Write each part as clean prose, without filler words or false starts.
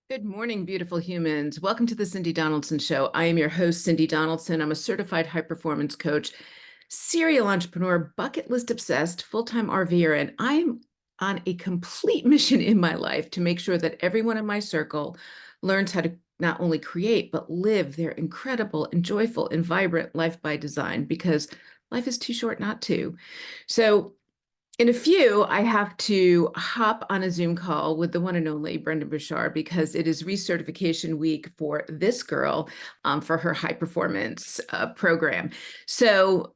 Good morning, beautiful humans. Welcome to the Cindy Donaldson Show. I am your host, Cindy Donaldson. I'm a certified high performance coach, serial entrepreneur, bucket list obsessed, full-time RVer, and I'm on a complete mission in my life to make sure that everyone in my circle learns how to not only create, but live their incredible and joyful and vibrant life by design, because life is too short not to. So in a few, I have to hop on a Zoom call with the one and only Brendon Burchard because it is recertification week for this girl for her high performance program. So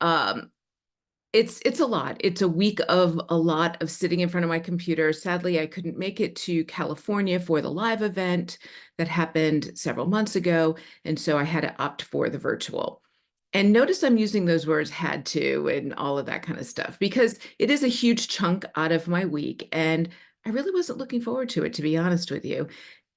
it's a lot. It's a week of a lot of sitting in front of my computer. Sadly, I couldn't make it to California for the live event that happened several months ago, and so I had to opt for the virtual. And notice I'm using those words had to and all of that kind of stuff because it is a huge chunk out of my week. And I really wasn't looking forward to it, to be honest with you,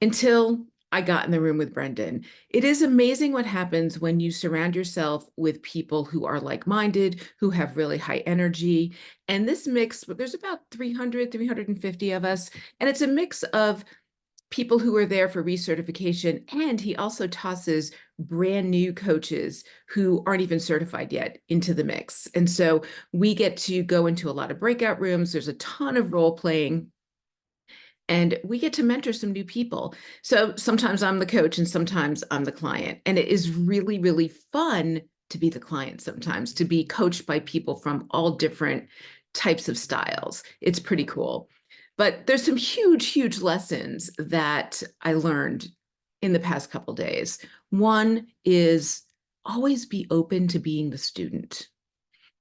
until I got in the room with Brendon. It is amazing what happens when you surround yourself with people who are like-minded, who have really high energy. And this mix, there's about 300, 350 of us. And it's a mix of people who are there for recertification. And he also tosses brand new coaches who aren't even certified yet into the mix. And so we get to go into a lot of breakout rooms. There's a ton of role playing. And we get to mentor some new people. So sometimes I'm the coach and sometimes I'm the client. And it is really, really fun to be the client sometimes, to be coached by people from all different types of styles. It's pretty cool. But there's some huge, huge lessons that I learned in the past couple days. One is always be open to being the student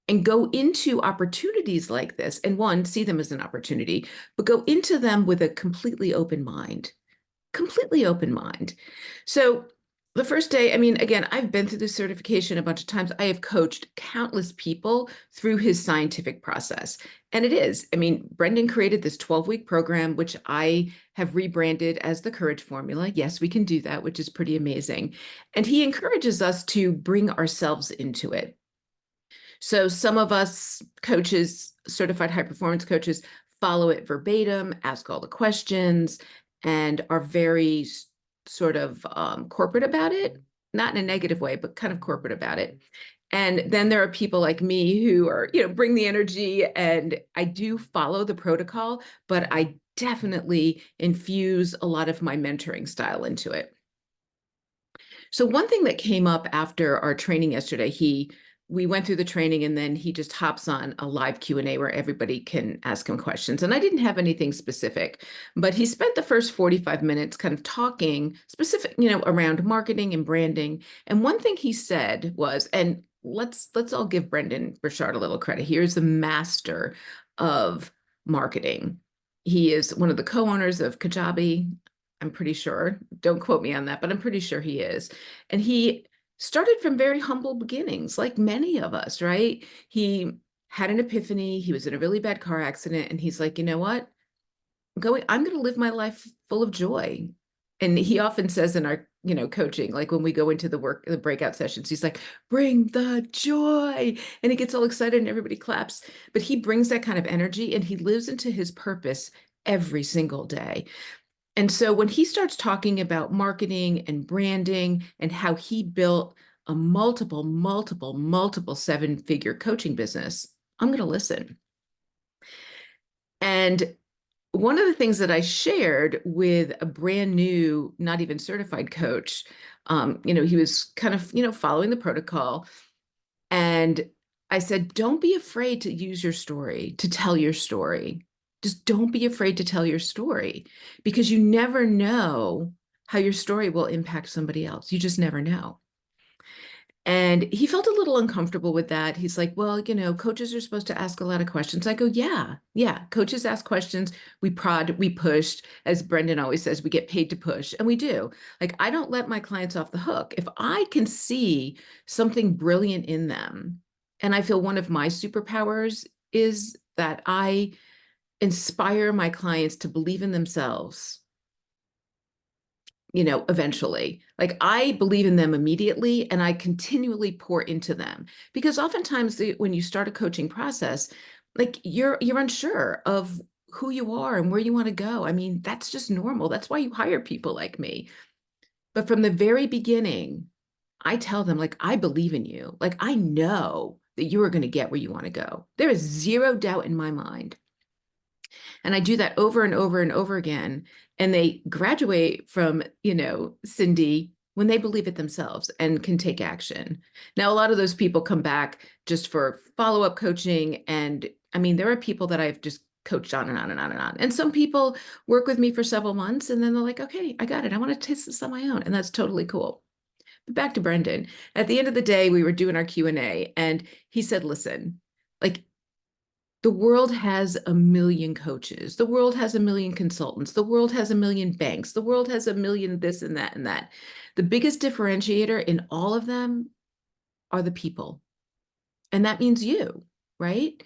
and go into opportunities like this. And one, see them as an opportunity, but go into them with a completely open mind. Completely open mind. So the first day, I mean, again, I've been through this certification a bunch of times. I have coached countless people through his scientific process. And it is, I mean, Brendon created this 12-week program, which I have rebranded as the Courage Formula. Yes, we can do that, which is pretty amazing. And he encourages us to bring ourselves into it. So some of us coaches, certified high performance coaches, follow it verbatim, ask all the questions, and are very sort of corporate about it, not in a negative way, but kind of corporate about it. And then there are people like me who are, bring the energy, and I do follow the protocol, but I definitely infuse a lot of my mentoring style into it. So one thing that came up after our training yesterday, we went through the training and then he just hops on a live Q&A where everybody can ask him questions. And I didn't have anything specific, but he spent the first 45 minutes kind of talking specific, around marketing and branding. And one thing he said was, and let's all give Brendon Burchard a little credit. Here's the master of marketing. He is one of the co-owners of Kajabi. I'm pretty sure. Don't quote me on that, but I'm pretty sure he is. And he started from very humble beginnings, like many of us, right? He had an epiphany. He was in a really bad car accident, and he's like, you know what? I'm going to live my life full of joy. And he often says in our, coaching, like when we go into the breakout sessions, he's like, bring the joy. And he gets all excited and everybody claps. But he brings that kind of energy and he lives into his purpose every single day. And so when he starts talking about marketing and branding and how he built a multiple seven-figure coaching business, I'm going to listen. And one of the things that I shared with a brand new, not even certified coach, he was kind of, following the protocol. And I said, don't be afraid to use your story, to tell your story. Just don't be afraid to tell your story because you never know how your story will impact somebody else. You just never know. And he felt a little uncomfortable with that. He's like, well, coaches are supposed to ask a lot of questions. I go, yeah, coaches ask questions. We prod, we pushed. As Brendon always says, we get paid to push, and we do. Like, I don't let my clients off the hook. If I can see something brilliant in them, and I feel one of my superpowers is that I inspire my clients to believe in themselves, eventually. Like I believe in them immediately and I continually pour into them because oftentimes when you start a coaching process, like you're unsure of who you are and where you want to go. I mean, that's just normal. That's why you hire people like me. But from the very beginning, I tell them, like, I believe in you. Like, I know that you are going to get where you want to go. There is zero doubt in my mind. And I do that over and over and over again. And they graduate from, Cindy, when they believe it themselves and can take action. Now, a lot of those people come back just for follow-up coaching. And I mean, there are people that I've just coached on and on and on and on. And some people work with me for several months and then they're like, okay, I got it. I want to test this on my own. And that's totally cool. But back to Brendan. At the end of the day, we were doing our Q&A and he said, listen, like, the world has a million coaches. The world has a million consultants. The world has a million banks. The world has a million this and that and that. The biggest differentiator in all of them are the people. And that means you, right?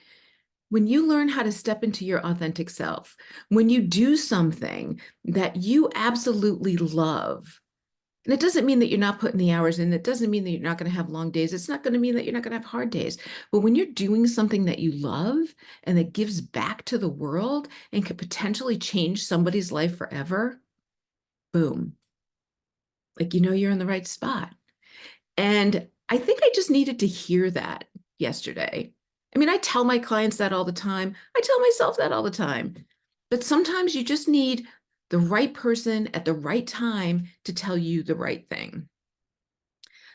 When you learn how to step into your authentic self, when you do something that you absolutely love, and it doesn't mean that you're not putting the hours in. It doesn't mean that you're not going to have long days. It's not going to mean that you're not going to have hard days. But when you're doing something that you love and that gives back to the world and could potentially change somebody's life forever, boom. Like, you're in the right spot. And I think I just needed to hear that yesterday. I mean, I tell my clients that all the time. I tell myself that all the time. But sometimes you just need the right person at the right time to tell you the right thing.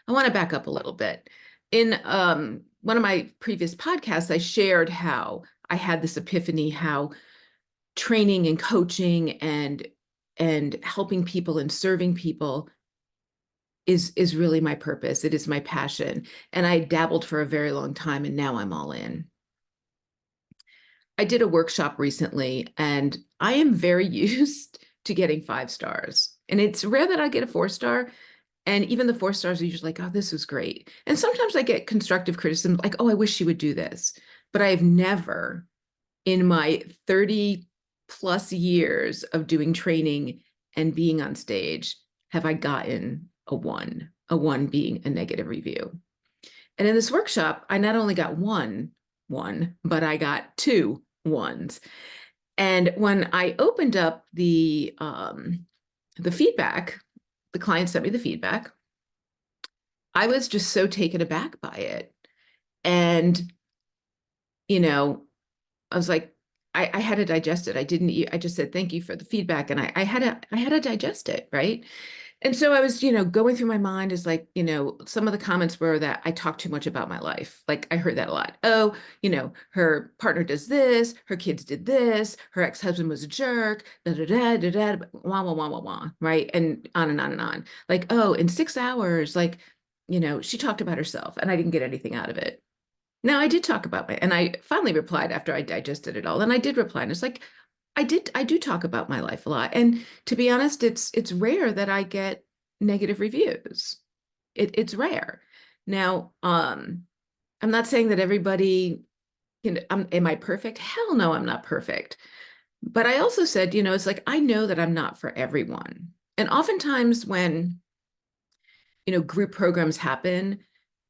I want to back up a little bit. In one of my previous podcasts, I shared how I had this epiphany, how training and coaching and helping people and serving people is really my purpose. It is my passion. And I dabbled for a very long time, and now I'm all in. I did a workshop recently, and I am very used to getting 5 stars. And it's rare that I get a 4-star. And even the 4 stars are usually like, oh, this was great. And sometimes I get constructive criticism, like, oh, I wish she would do this. But I have never, in my 30 plus years of doing training and being on stage, have I gotten a 1 being a negative review. And in this workshop, I not only got one, but I got 2 1s. And when I opened up the feedback, the client sent me the feedback. I was just so taken aback by it. And, I was like, I had to digest it. I just said, thank you for the feedback. And I had to digest it. Right. And so I was, going through my mind is like, some of the comments were that I talk too much about my life. Like I heard that a lot. Oh, her partner does this, her kids did this, her ex-husband was a jerk, da da da da da, wah wah wah wah wah, right? And on and on and on. Like, oh, in 6 hours, like, she talked about herself, and I didn't get anything out of it. Now I did talk about and I finally replied after I digested it all, and I did reply, and it's like, I do talk about my life a lot. And to be honest, it's rare that I get negative reviews. It's rare. Now, I'm not saying that everybody am I perfect? Hell no, I'm not perfect. But I also said, it's like, I know that I'm not for everyone. And oftentimes when, group programs happen,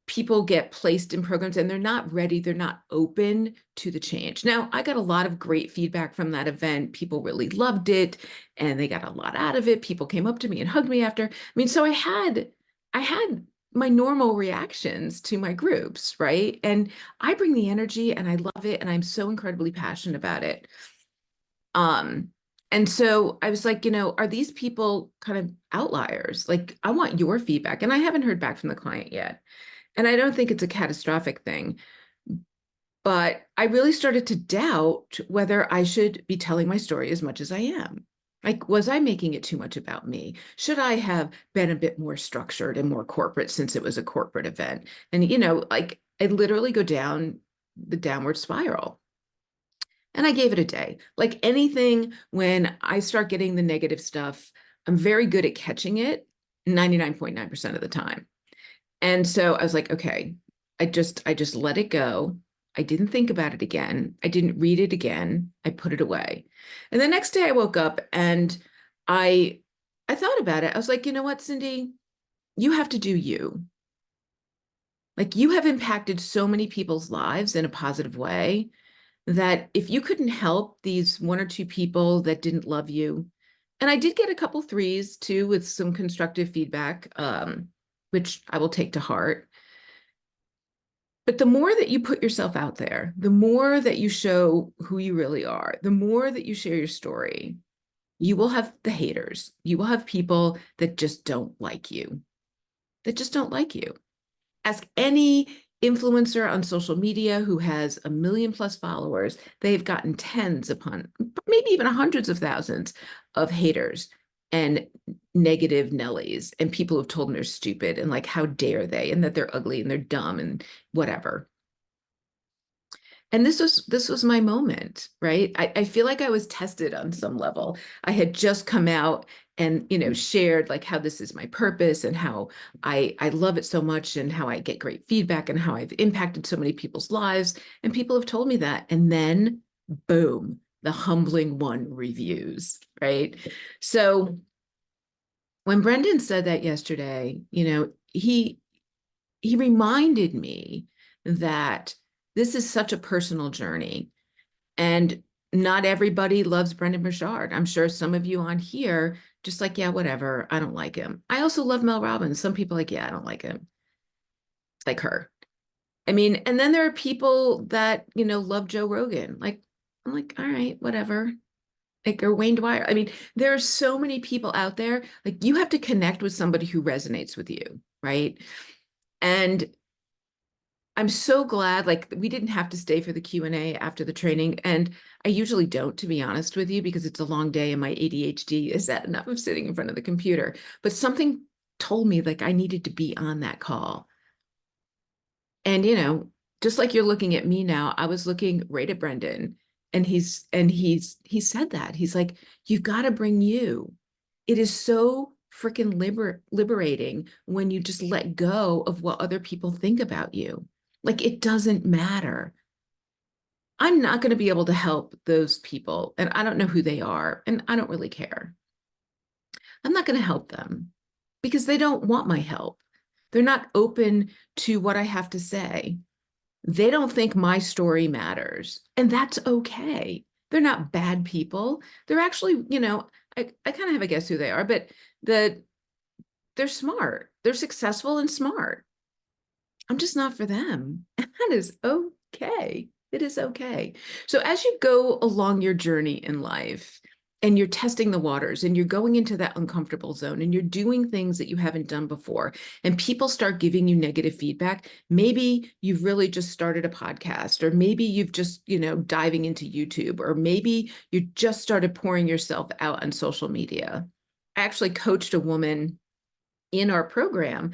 people get placed in programs and they're not ready, they're not open to the change. Now, I got a lot of great feedback from that event. People really loved it and they got a lot out of it. People came up to me and hugged me after. I mean, so I had my normal reactions to my groups, right? And I bring the energy and I love it and I'm so incredibly passionate about it. And so I was like, are these people kind of outliers? Like, I want your feedback. And I haven't heard back from the client yet. And I don't think it's a catastrophic thing, but I really started to doubt whether I should be telling my story as much as I am. Like, was I making it too much about me? Should I have been a bit more structured and more corporate since it was a corporate event? And, like I literally go down the downward spiral. And I gave it a day. Like anything, when I start getting the negative stuff, I'm very good at catching it 99.9% of the time. And so I was like, okay, I just let it go. I didn't think about it again. I didn't read it again. I put it away. And the next day I woke up and I thought about it. I was like, you know what, Cindy, you have to do you. Like, you have impacted so many people's lives in a positive way. that if you couldn't help these one or two people that didn't love you, and I did get a couple threes too with some constructive feedback, which I will take to heart. But the more that you put yourself out there, the more that you show who you really are, the more that you share your story, you will have the haters. You will have people that just don't like you, that just don't like you. Ask any influencer on social media who has 1 million+ followers. They've gotten tens upon maybe even hundreds of thousands of haters and negative Nellies and people who've told them they're stupid and like, how dare they, and that they're ugly and they're dumb and whatever. And this was my moment, right? I feel like I was tested on some level. I had just come out and shared like how this is my purpose and how I love it so much and how I get great feedback and how I've impacted so many people's lives. And people have told me that. And then boom, the humbling one reviews, right? So when Brendan said that yesterday, he reminded me that this is such a personal journey. And not everybody loves Brendan Burchard. I'm sure some of you on here just like, yeah, whatever. I don't like him. I also love Mel Robbins. Some people like, yeah, I don't like him. Like her. I mean, and then there are people that, love Joe Rogan. Like, I'm like, all right, whatever. Like, or Wayne Dwyer. I mean, there are so many people out there. Like, you have to connect with somebody who resonates with you, right? And I'm so glad, like, we didn't have to stay for the Q&A after the training. And I usually don't, to be honest with you, because it's a long day and my ADHD is that enough of sitting in front of the computer. But something told me like I needed to be on that call. And, just like you're looking at me now, I was looking right at Brendan, and he said that. He's like, you've got to bring you. It is so freaking liberating when you just let go of what other people think about you. Like, it doesn't matter. I'm not going to be able to help those people, and I don't know who they are, and I don't really care. I'm not going to help them because they don't want my help. They're not open to what I have to say. They don't think my story matters, and that's okay. They're not bad people. They're actually, I kind of have a guess who they are, but they're smart. They're successful and smart. I'm just not for them. And that is okay. It is okay. So as you go along your journey in life and you're testing the waters and you're going into that uncomfortable zone and you're doing things that you haven't done before and people start giving you negative feedback, maybe you've really just started a podcast, or maybe you've just, diving into YouTube, or maybe you just started pouring yourself out on social media. I actually coached a woman in our program,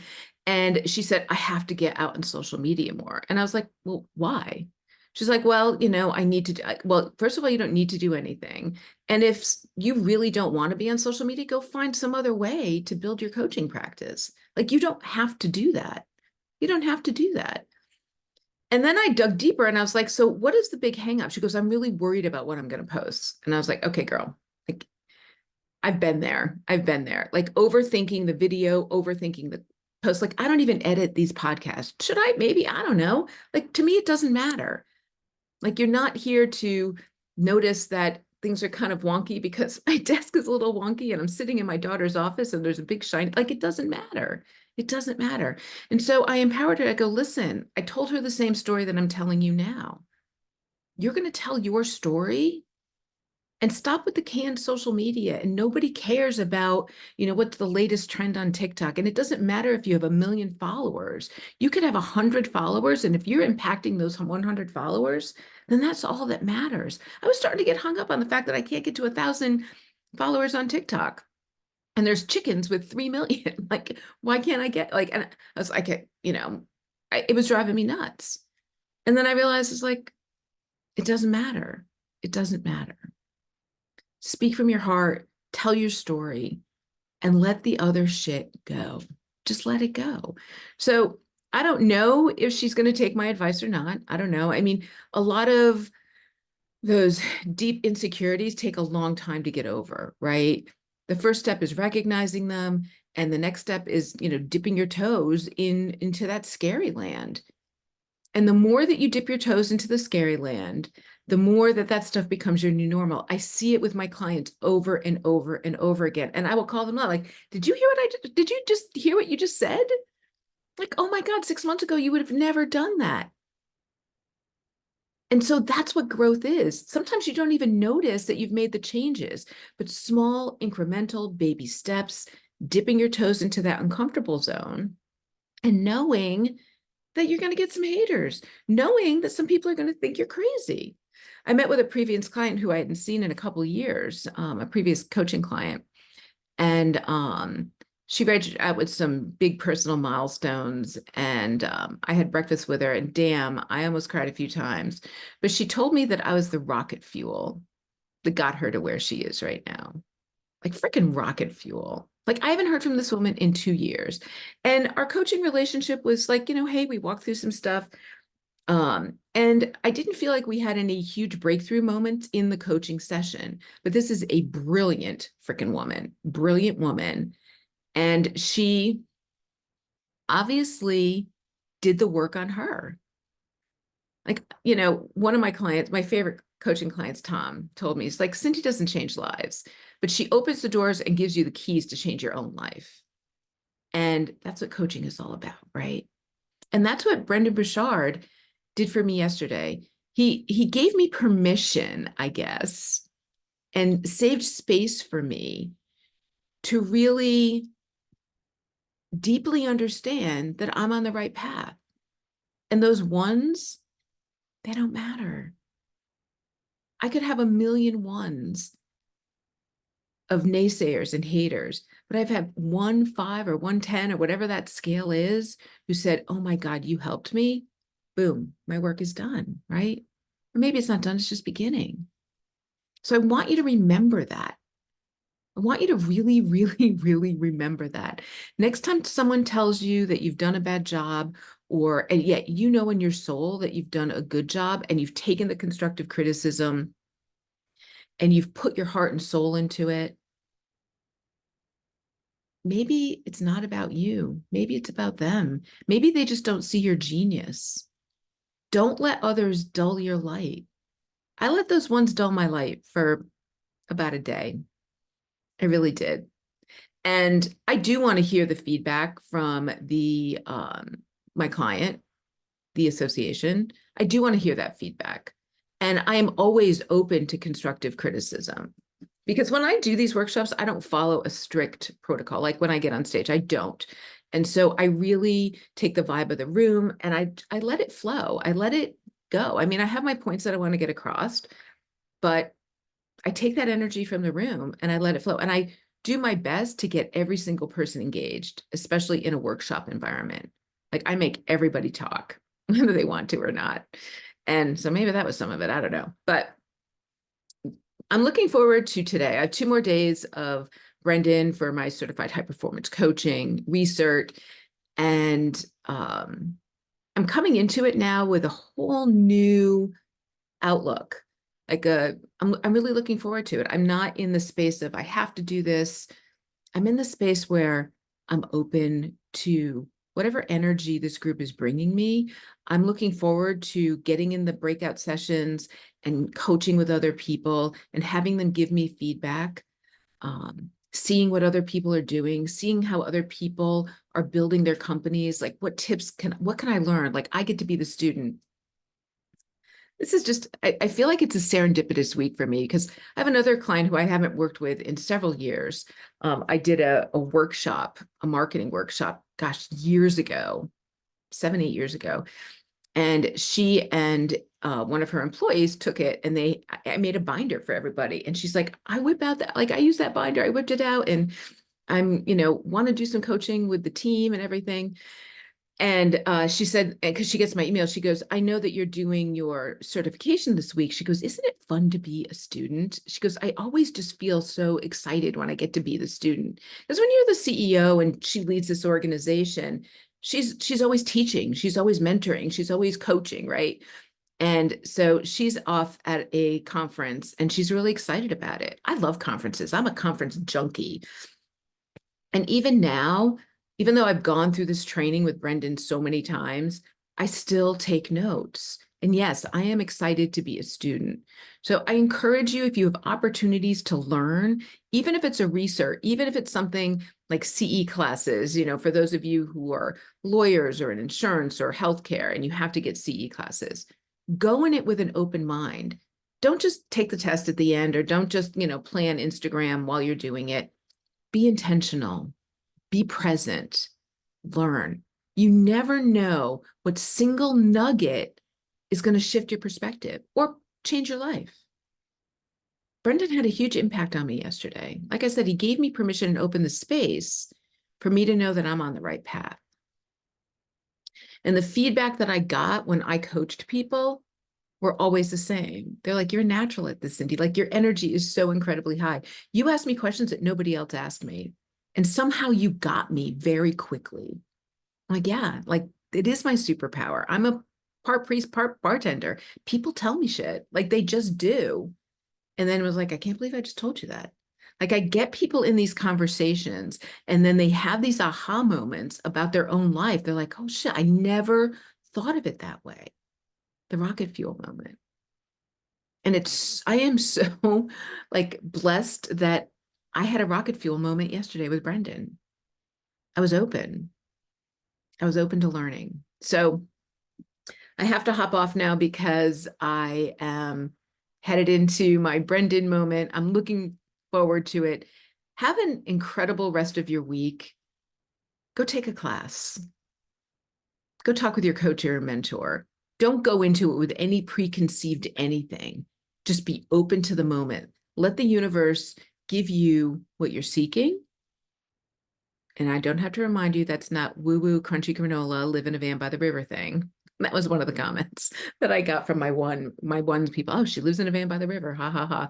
and she said, I have to get out on social media more. And I was like, well, why? She's like, well, I need to, well, first of all, you don't need to do anything. And if you really don't want to be on social media, go find some other way to build your coaching practice. Like, you don't have to do that. You don't have to do that. And then I dug deeper and I was like, so what is the big hang up? She goes, I'm really worried about what I'm going to post. And I was like, okay, girl, like, I've been there. Like, overthinking the video, overthinking the post. Like, I don't even edit these podcasts. Should I? Maybe. I don't know. Like, to me, it doesn't matter. Like, you're not here to notice that things are kind of wonky because my desk is a little wonky and I'm sitting in my daughter's office and there's a big shine. Like, it doesn't matter. It doesn't matter. And so I empowered her. I go, listen, I told her the same story that I'm telling you now. You're going to tell your story and stop with the canned social media. And nobody cares about, what's the latest trend on TikTok. And it doesn't matter if you have 1 million followers. You could have 100 followers. And if you're impacting those 100 followers, then that's all that matters. I was starting to get hung up on the fact that I can't get to 1,000 followers on TikTok. And there's chickens with 3 million. Like, why can't I get, like, and I was like, it was driving me nuts. And then I realized it's like, it doesn't matter. It doesn't matter. Speak from your heart, tell your story, and let the other shit go. Just let it go. So I don't know if she's going to take my advice or not. I don't know. I mean, a lot of those deep insecurities take a long time to get over, right? The first step is recognizing them. And the next step is, dipping your toes into that scary land. And the more that you dip your toes into the scary land, the more that that stuff becomes your new normal. I see it with my clients over and over and over again. And I will call them out like, did you hear what I did? Did you just hear what you just said? Like, oh my God, 6 months ago, you would have never done that. And so that's what growth is. Sometimes you don't even notice that you've made the changes, but small incremental baby steps, dipping your toes into that uncomfortable zone and knowing that you're going to get some haters, knowing that some people are going to think you're crazy. I met with a previous client who I hadn't seen in a couple of years, a previous coaching client, and she reached out with some big personal milestones. And I had breakfast with her, and damn, I almost cried a few times. But she told me that I was the rocket fuel that got her to where she is right now. Like freaking rocket fuel. Like I haven't heard from this woman in 2 years. And our coaching relationship was like, hey, we walked through some stuff. And I didn't feel like we had any huge breakthrough moments in the coaching session, but this is a brilliant freaking woman, brilliant woman. And she obviously did the work on her. Like, one of my clients, my favorite coaching clients, Tom, told me, he's like, Cindy doesn't change lives, but she opens the doors and gives you the keys to change your own life. And that's what coaching is all about, right? And that's what Brendan Burchard did for me yesterday. He gave me permission, I guess, and saved space for me to really deeply understand that I'm on the right path. And those ones, they don't matter. I could have a million ones of naysayers and haters, but I've had 1.5 or 1.10 or whatever that scale is who said, oh my God, you helped me. Boom, my work is done, right? Or maybe it's not done, it's just beginning. So I want you to remember that. I want you to really, really, really remember that. Next time someone tells you that you've done a bad job, and yet you know in your soul that you've done a good job and you've taken the constructive criticism and you've put your heart and soul into it, maybe it's not about you. Maybe it's about them. Maybe they just don't see your genius. Don't let others dull your light. I let those ones dull my light for about a day. I really did. And I do want to hear the feedback from the my client, the association. I do want to hear that feedback. And I am always open to constructive criticism. Because when I do these workshops, I don't follow a strict protocol. Like when I get on stage, I don't. And so I really take the vibe of the room and I let it flow. I let it go. I mean, I have my points that I want to get across, but I take that energy from the room and I let it flow. And I do my best to get every single person engaged, especially in a workshop environment. Like I make everybody talk, whether they want to or not. And so maybe that was some of it. I don't know. But I'm looking forward to today. I have 2 more days of Brendan for my certified high performance coaching, research, and I'm coming into it now with a whole new outlook. I'm really looking forward to it. I'm not in the space of I have to do this. I'm in the space where I'm open to whatever energy this group is bringing me. I'm looking forward to getting in the breakout sessions and coaching with other people and having them give me feedback, seeing what other people are doing, seeing how other people are building their companies. Like what can I learn? Like I get to be the student. This is just, I feel like it's a serendipitous week for me because I have another client who I haven't worked with in several years. I did a workshop, a marketing workshop, gosh, years ago, 7, 8 years ago. And she and one of her employees took it and I made a binder for everybody. And she's like, I whip out that, like I use that binder, I whipped it out and I'm, want to do some coaching with the team and everything. And she said, because she gets my email, she goes, I know that you're doing your certification this week. She goes, isn't it fun to be a student? She goes, I always just feel so excited when I get to be the student. Because when you're the CEO and she leads this organization, she's always teaching, she's always mentoring, she's always coaching, right? And so she's off at a conference and she's really excited about it. I love conferences. I'm a conference junkie. And even now, even though I've gone through this training with Brendan so many times, I still take notes And yes, I am excited to be a student. So I encourage you, if you have opportunities to learn, even if it's a research, even if it's something like CE classes, for those of you who are lawyers or in insurance or healthcare and you have to get CE classes, go in it with an open mind. Don't just take the test at the end, or don't just, play on Instagram while you're doing it. Be intentional, be present, learn. You never know what single nugget is going to shift your perspective or change your life. Brendan had a huge impact on me yesterday. Like I said, he gave me permission and opened the space for me to know that I'm on the right path. And the feedback that I got when I coached people were always the same. They're like, you're natural at this, Cindy. Like, your energy is so incredibly high. You asked me questions that nobody else asked me. And somehow you got me very quickly. I'm like, yeah, like, it is my superpower. I'm a part priest, part bartender. People tell me shit, like they just do. And then it was like, I can't believe I just told you that. Like, I get people in these conversations and then they have these aha moments about their own life. They're like, oh shit, I never thought of it that way. The rocket fuel moment. And I am so like blessed that I had a rocket fuel moment yesterday with Brendan. I was open. I was open to learning. So I have to hop off now because I am headed into my Brendan moment. I'm looking forward to it. Have an incredible rest of your week. Go take a class. Go talk with your coach or your mentor. Don't go into it with any preconceived anything. Just be open to the moment. Let the universe give you what you're seeking. And I don't have to remind you, that's not woo-woo crunchy granola, live in a van by the river thing. That was one of the comments that I got from my one people. Oh, she lives in a van by the river. Ha ha ha.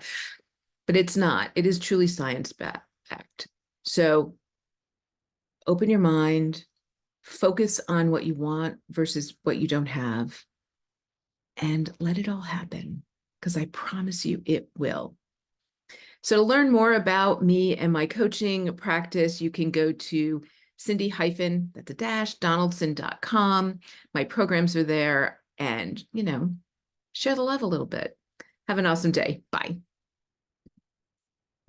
But it's not. It is truly science-backed. So open your mind, focus on what you want versus what you don't have, and let it all happen, because I promise you it will. So to learn more about me and my coaching practice, you can go to Donaldson.com. My programs are there, and, share the love a little bit. Have an awesome day. Bye.